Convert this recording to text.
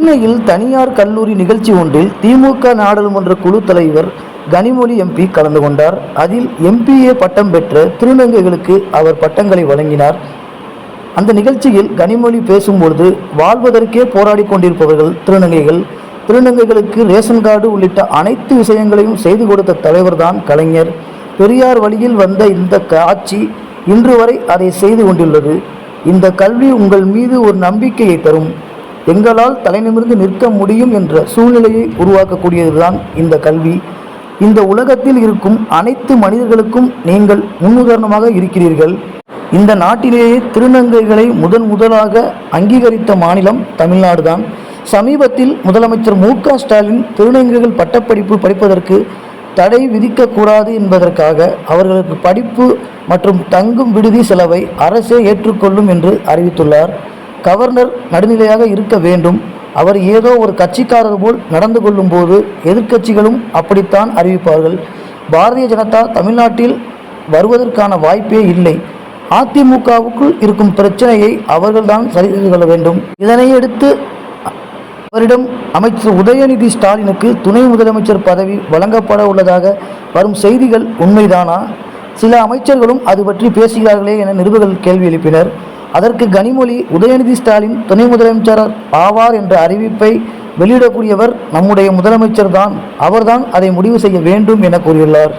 சென்னையில் தனியார் கல்லூரி நிகழ்ச்சி ஒன்றில் திமுக நாடாளுமன்ற குழு தலைவர் கனிமொழி எம்பி கலந்து கொண்டார். அதில் MPA பட்டம் பெற்ற திருநங்கைகளுக்கு அவர் பட்டங்களை வழங்கினார். அந்த நிகழ்ச்சியில் கனிமொழி பேசும்பொழுது, வாழ்வதற்கே போராடி கொண்டிருப்பவர்கள் திருநங்கைகள். திருநங்கைகளுக்கு ரேஷன் கார்டு உள்ளிட்ட அனைத்து விஷயங்களையும் செய்து கொடுத்த தலைவர்தான் கலைஞர். பெரியார் வழியில் வந்த இந்த ஆட்சி இன்று வரை அதை செய்து கொண்டுள்ளது. இந்த கல்வி உங்கள் மீது ஒரு நம்பிக்கையை தரும். எங்களால் தலைநிமிர்ந்து நிற்க முடியும் என்ற சூழ்நிலையை உருவாக்கக்கூடியதுதான் இந்த கல்வி. இந்த உலகத்தில் இருக்கும் அனைத்து மனிதர்களுக்கும் நீங்கள் முன்னுதாரணமாக இருக்கிறீர்கள். இந்த நாட்டிலேயே திருநங்கைகளை முதலாக அங்கீகரித்த மாநிலம் தமிழ்நாடு தான். சமீபத்தில் முதலமைச்சர் MK ஸ்டாலின் திருநங்கைகள் பட்டப்படிப்பு படிப்பதற்கு தடை விதிக்கக்கூடாது என்பதற்காக அவர்களுக்கு படிப்பு மற்றும் தங்கும் விடுதி செலவை அரசே ஏற்றுக்கொள்ளும் என்று அறிவித்துள்ளார். கவர்னர் நடுநிலையாக இருக்க வேண்டும். அவர் ஏதோ ஒரு கட்சிக்காரர் போல் நடந்து கொள்ளும் போது எதிர்க்கட்சிகளும் அப்படித்தான் அறிவிப்பார்கள். பாரதிய ஜனதா தமிழ்நாட்டில் வருவதற்கான வாய்ப்பே இல்லை. அதிமுகவுக்குள் இருக்கும் பிரச்சனையை அவர்கள்தான் சரி செய்து கொள்ள வேண்டும். இதனையடுத்து அவரிடம் அமைச்சர் உதயநிதி ஸ்டாலினுக்கு துணை முதலமைச்சர் பதவி வழங்கப்பட உள்ளதாக வரும் செய்திகள் உண்மைதானா? சில அமைச்சர்களும் அது பற்றி பேசுகிறார்களே என நிருபர்கள் கேள்வி எழுப்பினர். அதற்கு கனிமொழி, உதயநிதி ஸ்டாலின் துணை முதலமைச்சர் ஆவார் என்ற அறிவிப்பை வெளியிடக்கூடியவர் நம்முடைய முதலமைச்சர் தான். அவர்தான் அதை முடிவு செய்ய வேண்டும் என கூறியுள்ளார்.